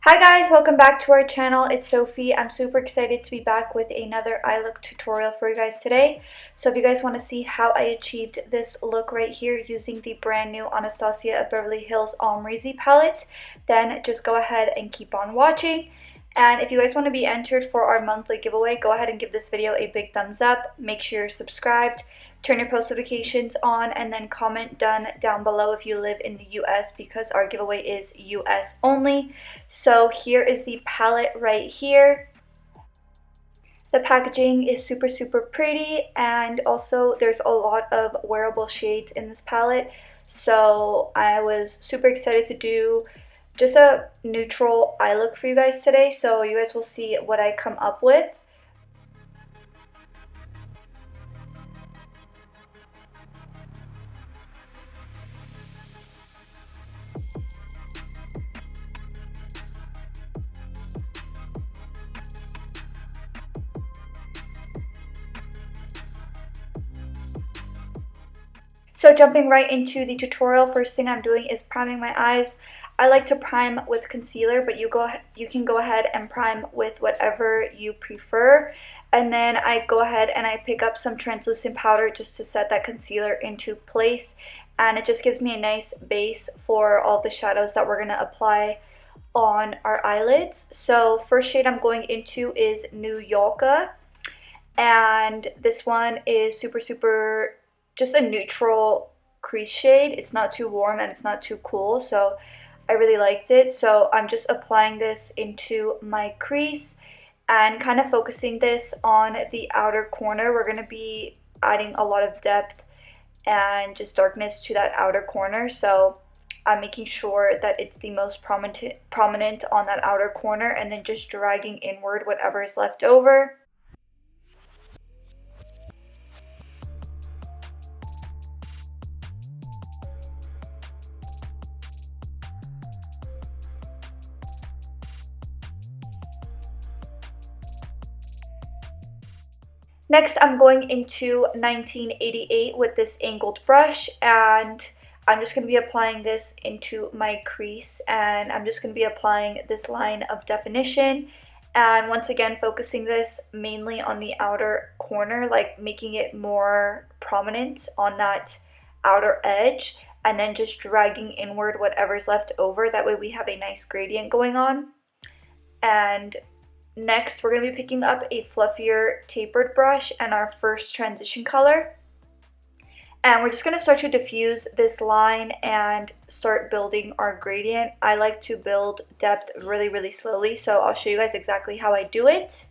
Hi guys, welcome back to our channel. It's Sophie. I'm super excited to be back with another eye look tutorial for you guys today. So if you guys want to see how I achieved this look right here using the brand new Anastasia Beverly Hills Amrezy palette, then just go ahead and keep on watching. And if you guys want to be entered for our monthly giveaway, go ahead and give this video a big thumbs up. Make sure you're subscribed, turn your post notifications on, and then comment done down below if you live in the US because our giveaway is US only. So here is the palette right here. The packaging is super pretty, and also there's a lot of wearable shades in this palette. So I was super excited to do just a neutral eye look for you guys today. So you guys will see what I come up with. So jumping right into the tutorial, first thing I'm doing is priming my eyes. I like to prime with concealer, but you can go ahead and prime with whatever you prefer. And then I go ahead and I pick up some translucent powder just to set that concealer into place. And it just gives me a nice base for all the shadows that we're going to apply on our eyelids. So first shade I'm going into is New Yawker. And this one is super just a neutral crease shade. It's not too warm and it's not too cool, so I really liked it. So I'm just applying this into my crease and kind of focusing this on the outer corner. We're going to be adding a lot of depth and just darkness to that outer corner, so I'm making sure that it's the most prominent on that outer corner, and then just dragging inward whatever is left over. Next, I'm going into 1988 with this angled brush, and I'm just going to be applying this into my crease, and I'm just going to be applying this line of definition, and once again focusing this mainly on the outer corner, like making it more prominent on that outer edge, and then just dragging inward whatever's left over. That way we have a nice gradient going on. And next, we're going to be picking up a fluffier tapered brush and our first transition color. And we're just going to start to diffuse this line and start building our gradient. I like to build depth really slowly, so I'll show you guys exactly how I do it.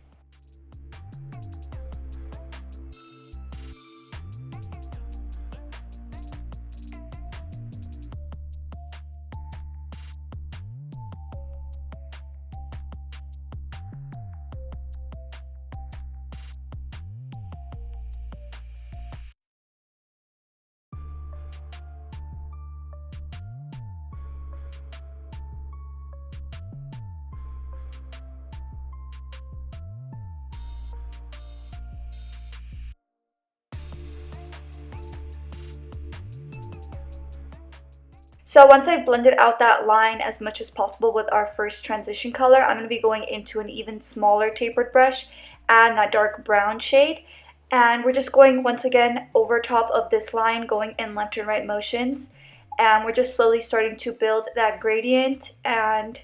So once I've blended out that line as much as possible with our first transition color, I'm going to be going into an even smaller tapered brush and that dark brown shade. And we're just going once again over top of this line, going in left and right motions. And we're just slowly starting to build that gradient and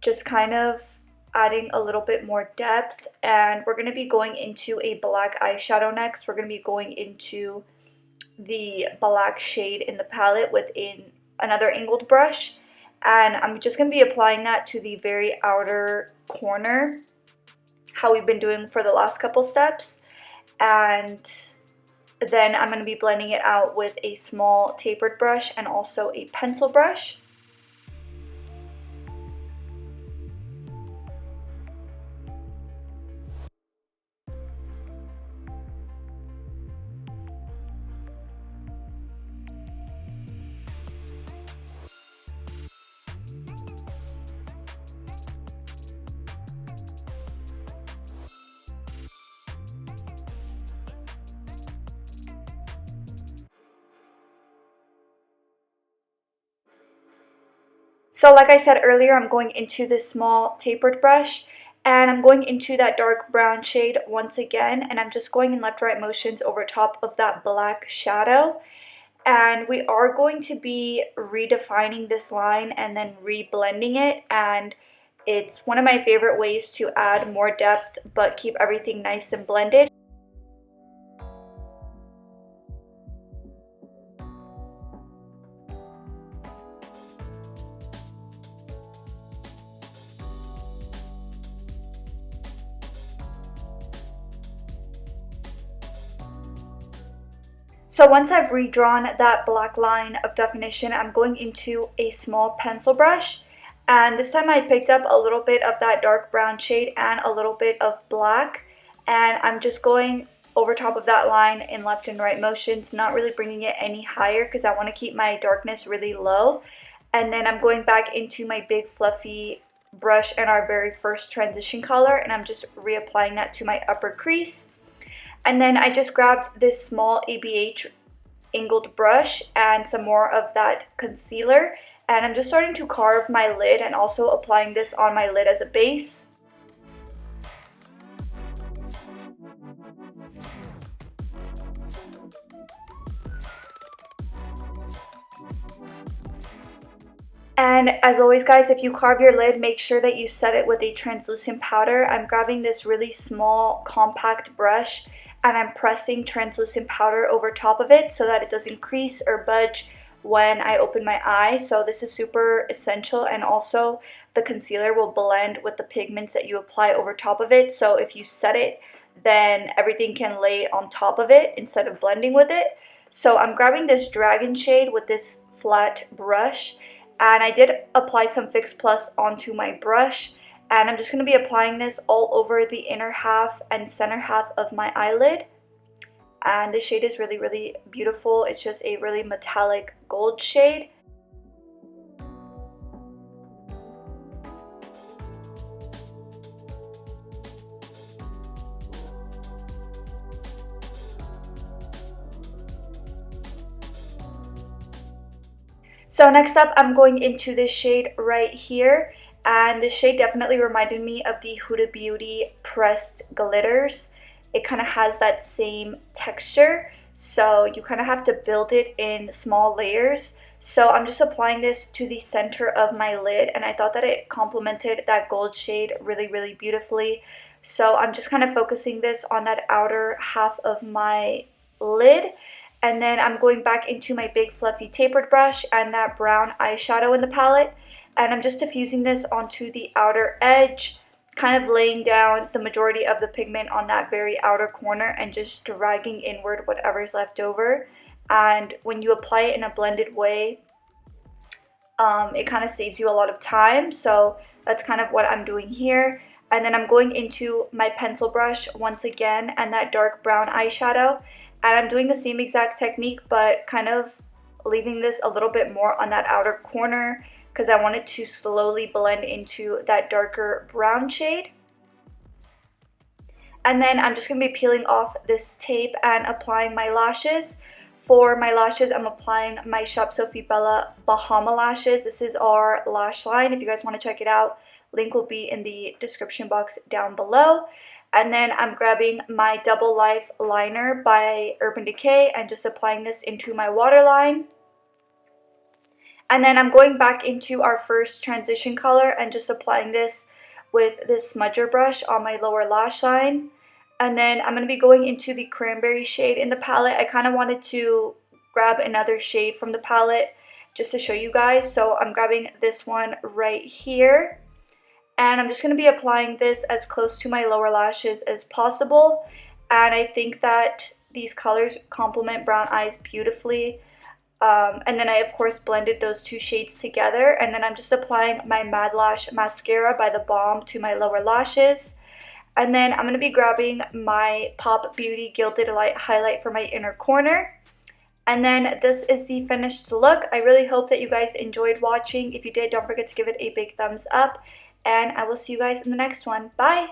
just kind of adding a little bit more depth. And we're going to be going into a black eyeshadow next. We're going to be going into the black shade in the palette within another angled brush, and I'm just going to be applying that to the very outer corner, how we've been doing for the last couple steps. And then I'm going to be blending it out with a small tapered brush and also a pencil brush. So like I said earlier, I'm going into this small tapered brush, and I'm going into that dark brown shade once again, and I'm just going in left-right motions over top of that black shadow. And we are going to be redefining this line and then reblending it, and it's one of my favorite ways to add more depth but keep everything nice and blended. So once I've redrawn that black line of definition, I'm going into a small pencil brush, and this time I picked up a little bit of that dark brown shade and a little bit of black, and I'm just going over top of that line in left and right motions, not really bringing it any higher because I want to keep my darkness really low. And then I'm going back into my big fluffy brush and our very first transition color, and I'm just reapplying that to my upper crease. And then I just grabbed this small ABH angled brush and some more of that concealer, and I'm just starting to carve my lid and also applying this on my lid as a base. And as always guys, if you carve your lid, make sure that you set it with a translucent powder. I'm grabbing this really small compact brush and I'm pressing translucent powder over top of it so that it doesn't crease or budge when I open my eye. So this is super essential, and also the concealer will blend with the pigments that you apply over top of it. So if you set it, then everything can lay on top of it instead of blending with it. So I'm grabbing this dragon shade with this flat brush, and I did apply some Fix Plus onto my brush. And I'm just going to be applying this all over the inner half and center half of my eyelid. And this shade is really, really beautiful. It's just a really metallic gold shade. So next up, I'm going into this shade right here. And this shade definitely reminded me of the Huda Beauty pressed glitters. It kind of has that same texture, so you kind of have to build it in small layers. So I'm just applying this to the center of my lid, and I thought that it complemented that gold shade really, really beautifully. So I'm just kind of focusing this on that outer half of my lid. And then I'm going back into my big fluffy tapered brush and that brown eyeshadow in the palette. And I'm just diffusing this onto the outer edge, kind of laying down the majority of the pigment on that very outer corner and just dragging inward whatever's left over. And when you apply it in a blended way, it kind of saves you a lot of time. So that's kind of what I'm doing here. And then I'm going into my pencil brush once again and that dark brown eyeshadow. And I'm doing the same exact technique, but kind of leaving this a little bit more on that outer corner, because I wanted to slowly blend into that darker brown shade. And then I'm just going to be peeling off this tape and applying my lashes. For my lashes, I'm applying my Shop Sophie Bella Bahama lashes. This is our lash line. If you guys want to check it out, link will be in the description box down below. And then I'm grabbing my Double Life liner by Urban Decay and just applying this into my waterline. And then I'm going back into our first transition color and just applying this with this smudger brush on my lower lash line. And then I'm going to be going into the cranberry shade in the palette. I kind of wanted to grab another shade from the palette just to show you guys. So I'm grabbing this one right here. And I'm just going to be applying this as close to my lower lashes as possible. And I think that these colors complement brown eyes beautifully. And then I of course blended those two shades together, and then I'm just applying my Mad Lash mascara by The Balm to my lower lashes. And then I'm going to be grabbing my Pop Beauty Gilded Light highlight for my inner corner. And then this is the finished look. I really hope that you guys enjoyed watching. If you did, don't forget to give it a big thumbs up, and I will see you guys in the next one. Bye!